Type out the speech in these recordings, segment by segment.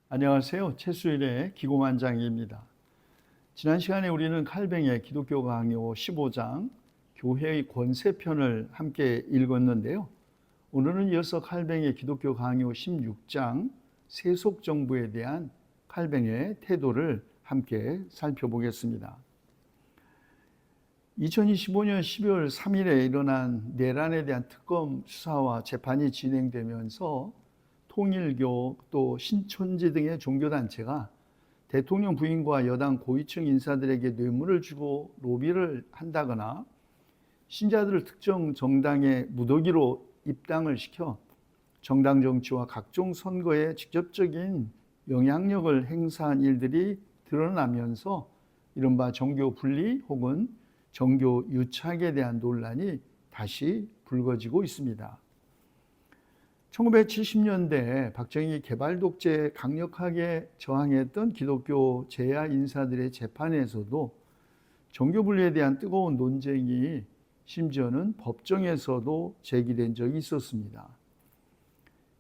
안녕하세요. 최수일의 기고만장입니다. 지난 시간에 우리는 칼뱅의 기독교 강요 15장 교회의 권세편을 함께 읽었는데요. 오늘은 이어서 칼뱅의 기독교 강요 16장 세속정부에 대한 칼뱅의 태도를 함께 살펴보겠습니다. 2025년 12월 3일에 일어난 내란에 대한 특검 수사와 재판이 진행되면서 통일교 또 신천지 등의 종교단체가 대통령 부인과 여당 고위층 인사들에게 뇌물을 주고 로비를 한다거나 신자들을 특정 정당의 무더기로 입당을 시켜 정당 정치와 각종 선거에 직접적인 영향력을 행사한 일들이 드러나면서 이른바 정교 분리 혹은 정교 유착에 대한 논란이 다시 불거지고 있습니다. 1970년대 박정희 개발 독재에 강력하게 저항했던 기독교 재야 인사들의 재판에서도 정교 분리에 대한 뜨거운 논쟁이 심지어는 법정에서도 제기된 적이 있었습니다.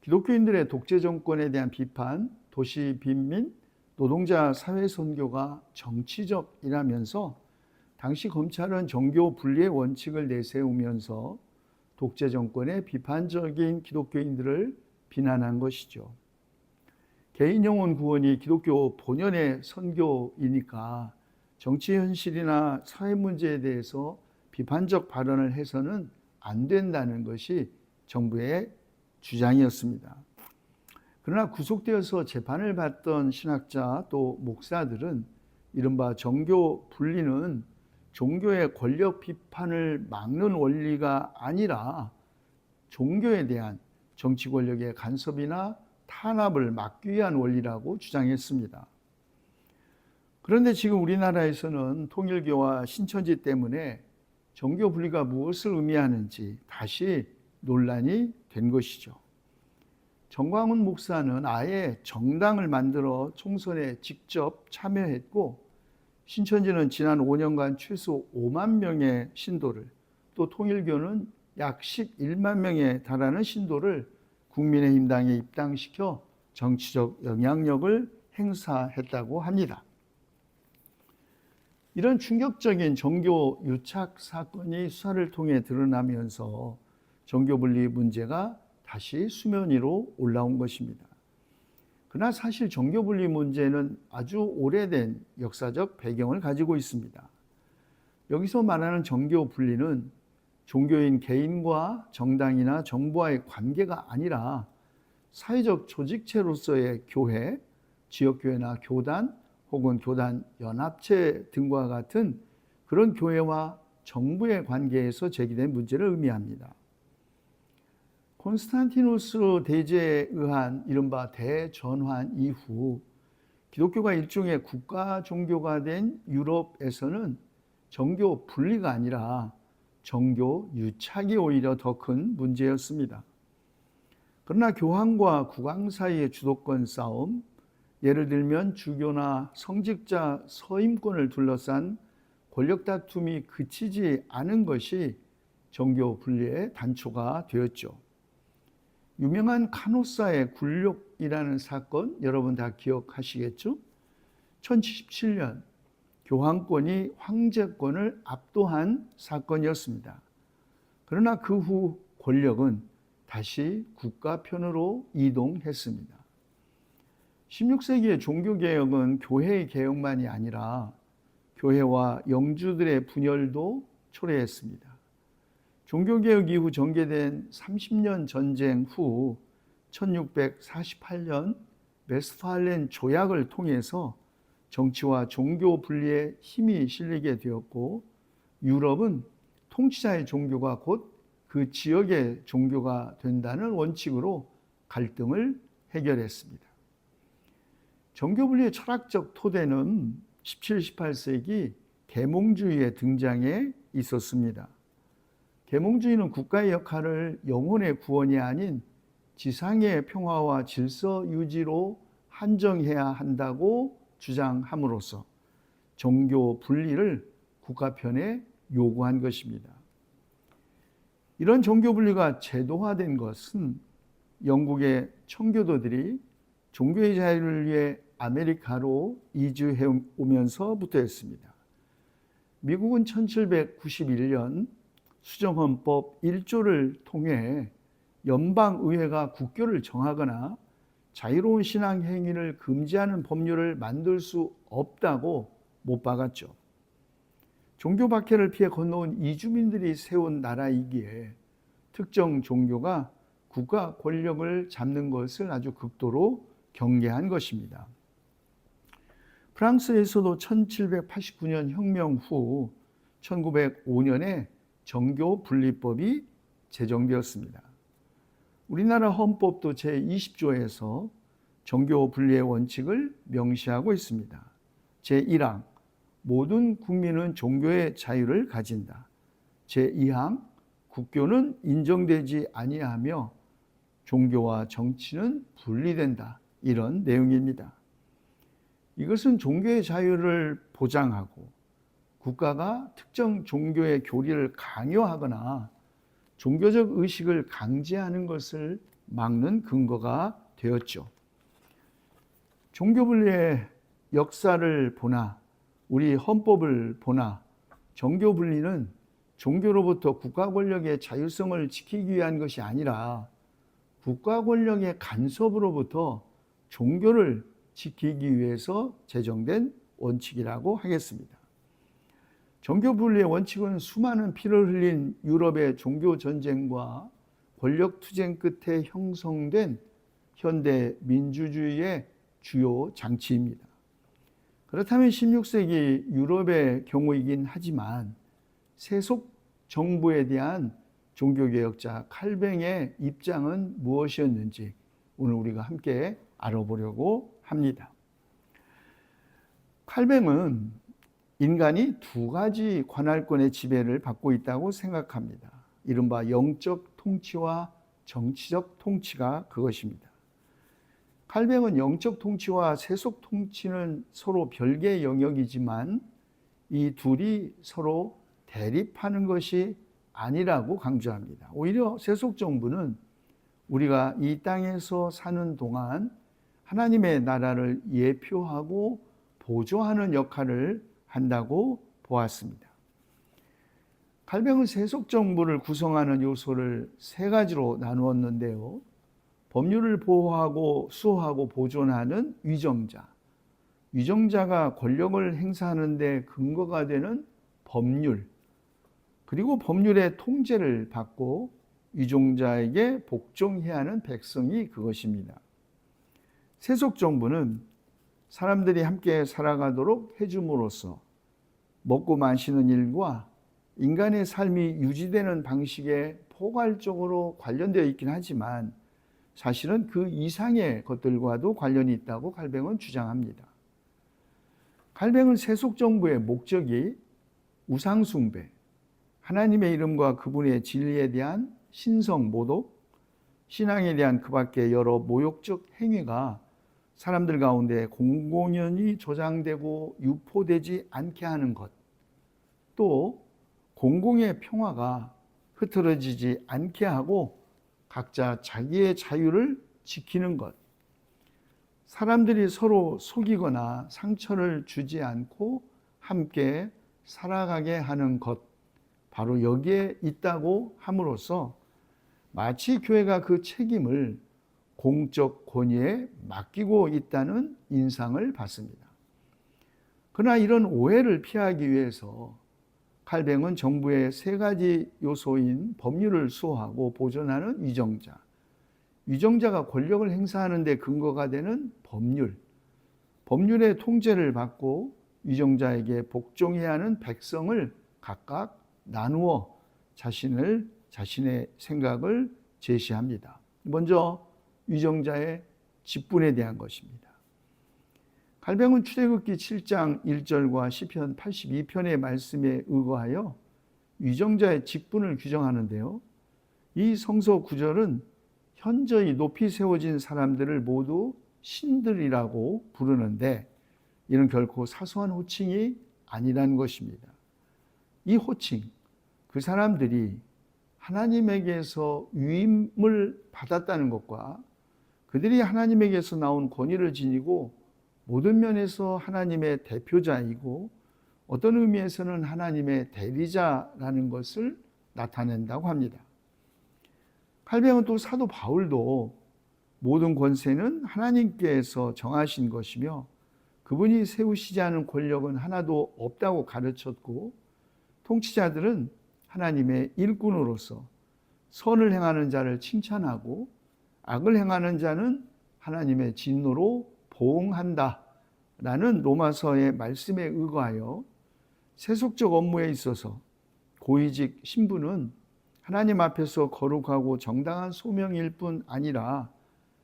기독교인들의 독재 정권에 대한 비판, 도시 빈민, 노동자 사회 선교가 정치적이라면서 당시 검찰은 정교 분리의 원칙을 내세우면서 독재 정권의 비판적인 기독교인들을 비난한 것이죠. 개인 영혼 구원이 기독교 본연의 선교이니까 정치 현실이나 사회 문제에 대해서 비판적 발언을 해서는 안 된다는 것이 정부의 주장이었습니다. 그러나 구속되어서 재판을 받던 신학자 또 목사들은 이른바 정교 분리는 종교의 권력 비판을 막는 원리가 아니라 종교에 대한 정치 권력의 간섭이나 탄압을 막기 위한 원리라고 주장했습니다. 그런데 지금 우리나라에서는 통일교와 신천지 때문에 정교 분리가 무엇을 의미하는지 다시 논란이 된 것이죠. 정광훈 목사는 아예 정당을 만들어 총선에 직접 참여했고 신천지는 지난 5년간 최소 5만 명의 신도를, 또 통일교는 약 11만 명에 달하는 신도를 국민의힘당에 입당시켜 정치적 영향력을 행사했다고 합니다. 이런 충격적인 정교 유착 사건이 수사를 통해 드러나면서 정교 분리 문제가 다시 수면 위로 올라온 것입니다. 그러나 사실 정교 분리 문제는 아주 오래된 역사적 배경을 가지고 있습니다. 여기서 말하는 정교 분리는 종교인 개인과 정당이나 정부와의 관계가 아니라 사회적 조직체로서의 교회, 지역교회나 교단 혹은 교단 연합체 등과 같은 그런 교회와 정부의 관계에서 제기된 문제를 의미합니다. 콘스탄티누스 대제에 의한 이른바 대전환 이후 기독교가 일종의 국가 종교가 된 유럽에서는 정교 분리가 아니라 정교 유착이 오히려 더 큰 문제였습니다. 그러나 교황과 국왕 사이의 주도권 싸움, 예를 들면 주교나 성직자 서임권을 둘러싼 권력 다툼이 그치지 않은 것이 정교 분리의 단초가 되었죠. 유명한 카노사의 굴욕이라는 사건 여러분 다 기억하시겠죠? 1077년 교황권이 황제권을 압도한 사건이었습니다. 그러나 그 후 권력은 다시 국가 편으로 이동했습니다. 16세기의 종교개혁은 교회의 개혁만이 아니라 교회와 영주들의 분열도 초래했습니다. 종교개혁 이후 전개된 30년 전쟁 후 1648년 웨스팔렌 조약을 통해서 정치와 종교 분리에 힘이 실리게 되었고 유럽은 통치자의 종교가 곧 그 지역의 종교가 된다는 원칙으로 갈등을 해결했습니다. 정교 분리의 철학적 토대는 17, 18세기 계몽주의의 등장에 있었습니다. 계몽주의는 국가의 역할을 영혼의 구원이 아닌 지상의 평화와 질서 유지로 한정해야 한다고 주장함으로써 정교 분리를 국가 편에 요구한 것입니다. 이런 정교 분리가 제도화된 것은 영국의 청교도들이 종교의 자유를 위해 아메리카로 이주해 오면서부터였습니다. 미국은 1791년 수정헌법 1조를 통해 연방의회가 국교를 정하거나 자유로운 신앙 행위를 금지하는 법률을 만들 수 없다고 못 박았죠. 종교 박해를 피해 건너온 이주민들이 세운 나라이기에 특정 종교가 국가 권력을 잡는 것을 아주 극도로 경계한 것입니다. 프랑스에서도 1789년 혁명 후 1905년에 정교 분리법이 제정되었습니다. 우리나라 헌법도 제20조에서 정교 분리의 원칙을 명시하고 있습니다. 제1항 모든 국민은 종교의 자유를 가진다. 제2항 국교는 인정되지 아니하며 종교와 정치는 분리된다. 이런 내용입니다. 이것은 종교의 자유를 보장하고 국가가 특정 종교의 교리를 강요하거나 종교적 의식을 강제하는 것을 막는 근거가 되었죠. 종교 분리의 역사를 보나 우리 헌법을 보나 종교 분리는 종교로부터 국가 권력의 자율성을 지키기 위한 것이 아니라 국가 권력의 간섭으로부터 종교를 지키기 위해서 제정된 원칙이라고 하겠습니다. 종교 분리의 원칙은 수많은 피를 흘린 유럽의 종교 전쟁과 권력 투쟁 끝에 형성된 현대 민주주의의 주요 장치입니다. 그렇다면 16세기 유럽의 경우이긴 하지만 세속 정부에 대한 종교개혁자 칼뱅의 입장은 무엇이었는지 오늘 우리가 함께 알아보려고 합니다. 칼뱅은 인간이 두 가지 관할권의 지배를 받고 있다고 생각합니다. 이른바 영적 통치와 정치적 통치가 그것입니다. 칼뱅은 영적 통치와 세속 통치는 서로 별개의 영역이지만 이 둘이 서로 대립하는 것이 아니라고 강조합니다. 오히려 세속 정부는 우리가 이 땅에서 사는 동안 하나님의 나라를 예표하고 보조하는 역할을 한다고 보았습니다. 칼뱅은 세속 정부를 구성하는 요소를 세 가지로 나누었는데요. 법률을 보호하고 수호하고 보존하는 위정자, 위정자가 권력을 행사하는 데 근거가 되는 법률, 그리고 법률의 통제를 받고 위정자에게 복종해야 하는 백성이 그것입니다. 세속 정부는 사람들이 함께 살아가도록 해줌으로써 먹고 마시는 일과 인간의 삶이 유지되는 방식에 포괄적으로 관련되어 있긴 하지만 사실은 그 이상의 것들과도 관련이 있다고 칼뱅은 주장합니다. 칼뱅은 세속 정부의 목적이 우상 숭배, 하나님의 이름과 그분의 진리에 대한 신성 모독, 신앙에 대한 그 밖의 여러 모욕적 행위가 사람들 가운데 공공연히 조장되고 유포되지 않게 하는 것, 또 공공의 평화가 흐트러지지 않게 하고 각자 자기의 자유를 지키는 것, 사람들이 서로 속이거나 상처를 주지 않고 함께 살아가게 하는 것, 바로 여기에 있다고 함으로써 마치 교회가 그 책임을 공적 권위에 맡기고 있다는 인상을 받습니다. 그러나 이런 오해를 피하기 위해서 칼뱅은 정부의 세 가지 요소인 법률을 수호하고 보존하는 위정자, 위정자가 권력을 행사하는 데 근거가 되는 법률, 법률의 통제를 받고 위정자에게 복종해야 하는 백성을 각각 나누어 자신의 생각을 제시합니다. 먼저 위정자의 직분에 대한 것입니다. 칼뱅은 출애굽기 7장 1절과 시편 82편의 말씀에 의거하여 위정자의 직분을 규정하는데요. 이 성서 구절은 현저히 높이 세워진 사람들을 모두 신들이라고 부르는데 이는 결코 사소한 호칭이 아니라는 것입니다. 이 호칭, 그 사람들이 하나님에게서 위임을 받았다는 것과 그 그들이 하나님에게서 나온 권위를 지니고 모든 면에서 하나님의 대표자이고 어떤 의미에서는 하나님의 대리자라는 것을 나타낸다고 합니다. 칼뱅은 또 사도 바울도 모든 권세는 하나님께서 정하신 것이며 그분이 세우시지 않은 권력은 하나도 없다고 가르쳤고, 통치자들은 하나님의 일꾼으로서 선을 행하는 자를 칭찬하고 악을 행하는 자는 하나님의 진노로 보응한다 라는 로마서의 말씀에 의거하여 세속적 업무에 있어서 고위직 신분은 하나님 앞에서 거룩하고 정당한 소명일 뿐 아니라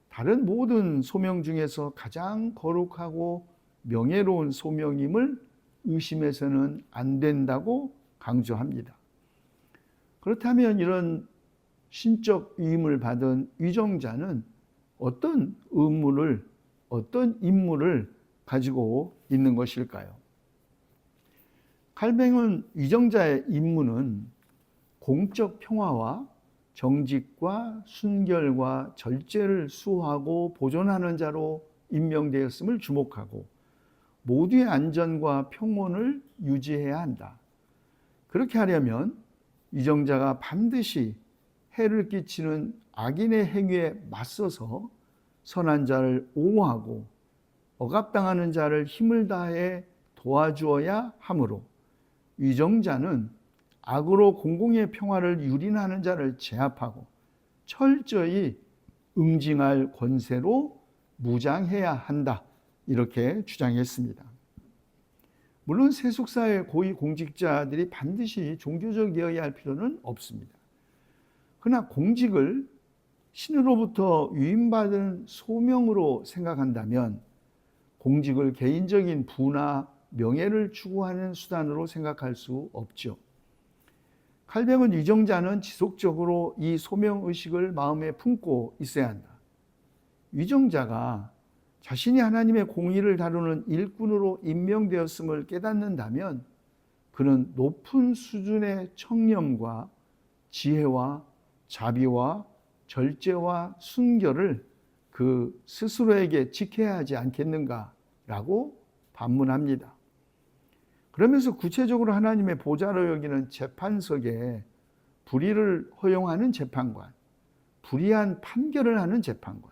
다른 모든 소명 중에서 가장 거룩하고 명예로운 소명임을 의심해서는 안 된다고 강조합니다. 그렇다면 이런 신적 위임을 받은 위정자는 어떤 의무를, 어떤 임무를 가지고 있는 것일까요? 칼뱅은 위정자의 임무는 공적 평화와 정직과 순결과 절제를 수호하고 보존하는 자로 임명되었음을 주목하고 모두의 안전과 평온을 유지해야 한다. 그렇게 하려면 위정자가 반드시 해를 끼치는 악인의 행위에 맞서서 선한 자를 옹호하고 억압당하는 자를 힘을 다해 도와주어야 하므로 위정자는 악으로 공공의 평화를 유린하는 자를 제압하고 철저히 응징할 권세로 무장해야 한다. 이렇게 주장했습니다. 물론 세속사의 고위 공직자들이 반드시 종교적이어야 할 필요는 없습니다. 그러나 공직을 신으로부터 위임받은 소명으로 생각한다면 공직을 개인적인 부나 명예를 추구하는 수단으로 생각할 수 없죠. 칼뱅은 위정자는 지속적으로 이 소명의식을 마음에 품고 있어야 한다. 위정자가 자신이 하나님의 공의를 다루는 일꾼으로 임명되었음을 깨닫는다면 그는 높은 수준의 청렴과 지혜와 자비와 절제와 순결을 그 스스로에게 지켜야 하지 않겠는가라고 반문합니다. 그러면서 구체적으로 하나님의 보좌로 여기는 재판석에 불의를 허용하는 재판관, 불의한 판결을 하는 재판관,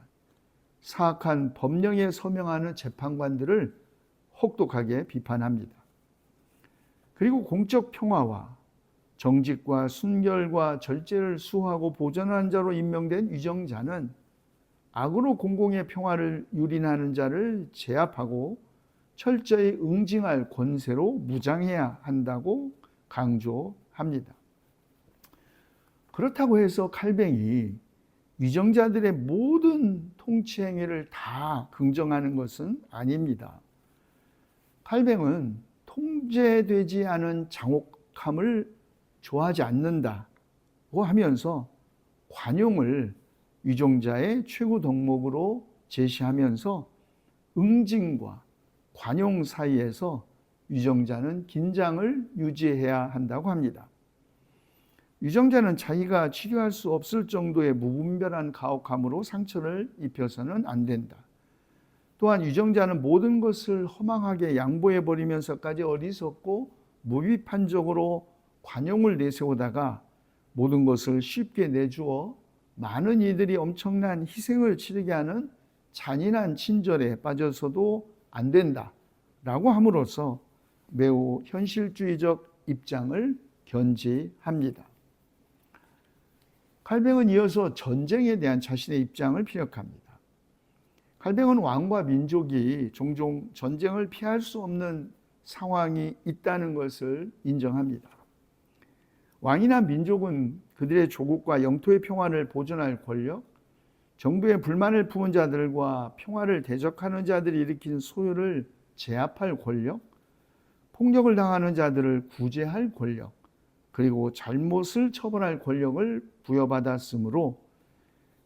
사악한 법령에 서명하는 재판관들을 혹독하게 비판합니다. 그리고 공적 평화와 정직과 순결과 절제를 수호하고 보존하는 자로 임명된 위정자는 악으로 공공의 평화를 유린하는 자를 제압하고 철저히 응징할 권세로 무장해야 한다고 강조합니다. 그렇다고 해서 칼뱅이 위정자들의 모든 통치 행위를 다 긍정하는 것은 아닙니다. 칼뱅은 통제되지 않은 장혹함을 좋아하지 않는다고 하면서 관용을 위정자의 최고 덕목으로 제시하면서 응징과 관용 사이에서 위정자는 긴장을 유지해야 한다고 합니다. 위정자는 자기가 치료할 수 없을 정도의 무분별한 가혹함으로 상처를 입혀서는 안 된다. 또한 위정자는 모든 것을 허망하게 양보해버리면서까지 어리석고 무비판적으로 관용을 내세우다가 모든 것을 쉽게 내주어 많은 이들이 엄청난 희생을 치르게 하는 잔인한 친절에 빠져서도 안 된다라고 함으로써 매우 현실주의적 입장을 견지합니다. 칼뱅은 이어서 전쟁에 대한 자신의 입장을 피력합니다. 칼뱅은 왕과 민족이 종종 전쟁을 피할 수 없는 상황이 있다는 것을 인정합니다. 왕이나 민족은 그들의 조국과 영토의 평화를 보존할 권력, 정부의 불만을 품은 자들과 평화를 대적하는 자들이 일으킨 소요를 제압할 권력, 폭력을 당하는 자들을 구제할 권력, 그리고 잘못을 처벌할 권력을 부여받았으므로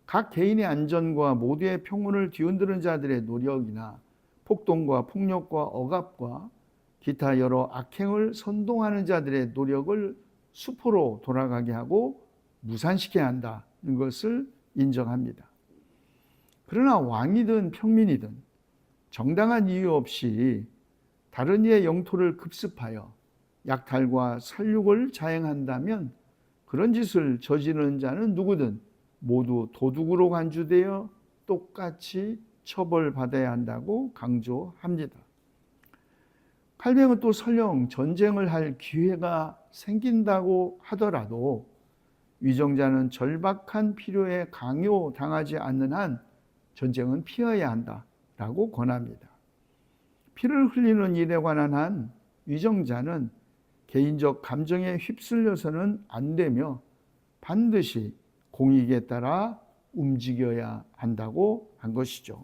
각 개인의 안전과 모두의 평온을 뒤흔드는 자들의 노력이나 폭동과 폭력과 억압과 기타 여러 악행을 선동하는 자들의 노력을 수포로 돌아가게 하고 무산시켜야 한다는 것을 인정합니다. 그러나 왕이든 평민이든 정당한 이유 없이 다른 이의 영토를 급습하여 약탈과 살육을 자행한다면 그런 짓을 저지르는 자는 누구든 모두 도둑으로 간주되어 똑같이 처벌받아야 한다고 강조합니다. 칼뱅은 또 설령 전쟁을 할 기회가 생긴다고 하더라도 위정자는 절박한 필요에 강요당하지 않는 한 전쟁은 피해야 한다라고 권합니다. 피를 흘리는 일에 관한 한 위정자는 개인적 감정에 휩쓸려서는 안 되며 반드시 공익에 따라 움직여야 한다고 한 것이죠.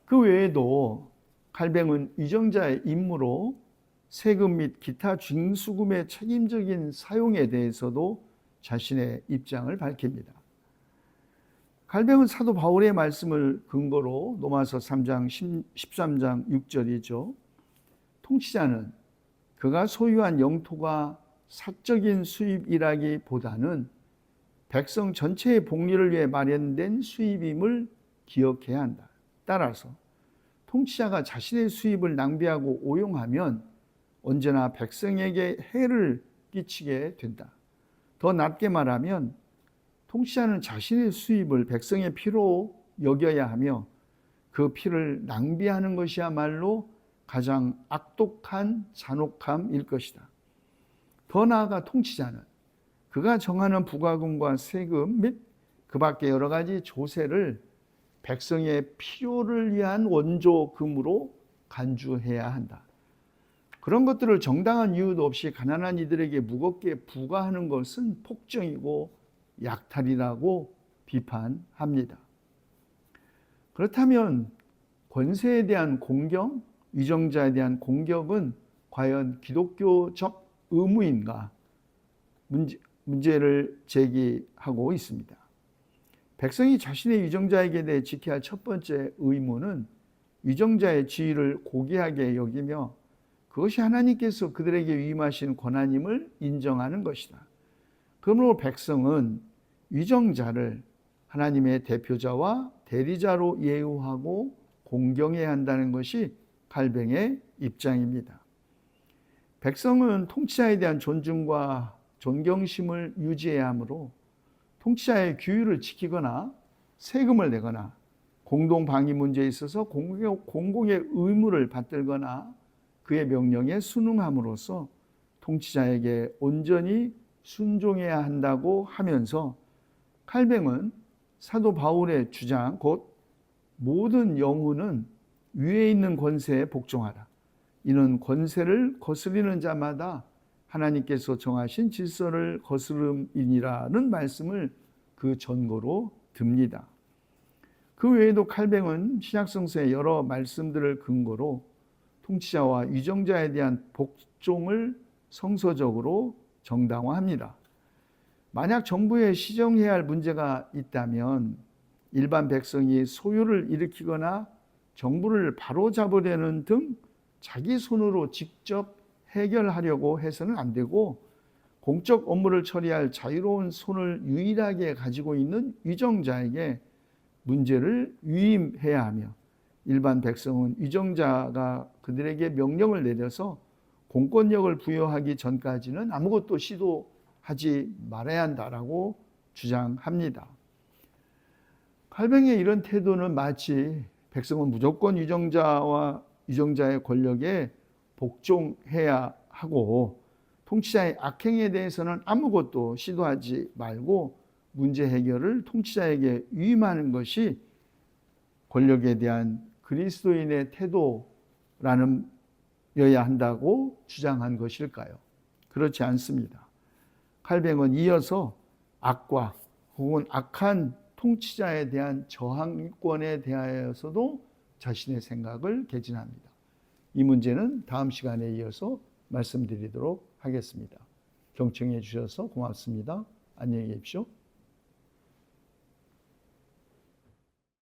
그 외에도 칼뱅은 위정자의 임무로 세금 및 기타 징수금의 책임적인 사용에 대해서도 자신의 입장을 밝힙니다. 칼뱅은 사도 바울의 말씀을 근거로 로마서 3장 13장 6절이죠. 통치자는 그가 소유한 영토가 사적인 수입이라기보다는 백성 전체의 복리를 위해 마련된 수입임을 기억해야 한다. 따라서 통치자가 자신의 수입을 낭비하고 오용하면 언제나 백성에게 해를 끼치게 된다. 더 낮게 말하면 통치자는 자신의 수입을 백성의 피로 여겨야 하며 그 피를 낭비하는 것이야말로 가장 악독한 잔혹함일 것이다. 더 나아가 통치자는 그가 정하는 부과금과 세금 및 그 밖에 여러 가지 조세를 백성의 필요를 위한 원조금으로 간주해야 한다. 그런 것들을 정당한 이유도 없이 가난한 이들에게 무겁게 부과하는 것은 폭정이고 약탈이라고 비판합니다. 그렇다면 권세에 대한 공경, 위정자에 대한 공격은 과연 기독교적 의무인가? 문제를 제기하고 있습니다. 백성이 자신의 위정자에게 대해 지켜야 할 첫 번째 의무는 위정자의 지위를 고귀하게 여기며 그것이 하나님께서 그들에게 위임하신 권한임을 인정하는 것이다. 그러므로 백성은 위정자를 하나님의 대표자와 대리자로 예우하고 공경해야 한다는 것이 칼뱅의 입장입니다. 백성은 통치자에 대한 존중과 존경심을 유지해야 하므로 통치자의 규율을 지키거나 세금을 내거나 공동방위 문제에 있어서 공공의 의무를 받들거나 그의 명령에 순응함으로써 통치자에게 온전히 순종해야 한다고 하면서 칼뱅은 사도 바울의 주장 곧 모든 영혼은 위에 있는 권세에 복종하라. 이는 권세를 거스리는 자마다 하나님께서 정하신 질서를 거스름이니라는 말씀을 그 전거로 듭니다. 그 외에도 칼뱅은 신약성서의 여러 말씀들을 근거로 통치자와 위정자에 대한 복종을 성서적으로 정당화합니다. 만약 정부에 시정해야 할 문제가 있다면 일반 백성이 소요를 일으키거나 정부를 바로잡으려는 등 자기 손으로 직접 해결하려고 해서는 안 되고 공적 업무를 처리할 자유로운 손을 유일하게 가지고 있는 위정자에게 문제를 위임해야 하며 일반 백성은 위정자가 그들에게 명령을 내려서 공권력을 부여하기 전까지는 아무것도 시도하지 말아야 한다라고 주장합니다. 칼뱅의 이런 태도는 마치 백성은 무조건 위정자의 권력에 복종해야 하고 통치자의 악행에 대해서는 아무것도 시도하지 말고 문제 해결을 통치자에게 위임하는 것이 권력에 대한 그리스도인의 태도라는 여야 한다고 주장한 것일까요? 그렇지 않습니다. 칼뱅은 이어서 악과 혹은 악한 통치자에 대한 저항권에 대하여서도 자신의 생각을 개진합니다. 이 문제는 다음 시간에 이어서 말씀드리도록 하겠습니다. 경청해 주셔서 고맙습니다. 안녕히 계십시오.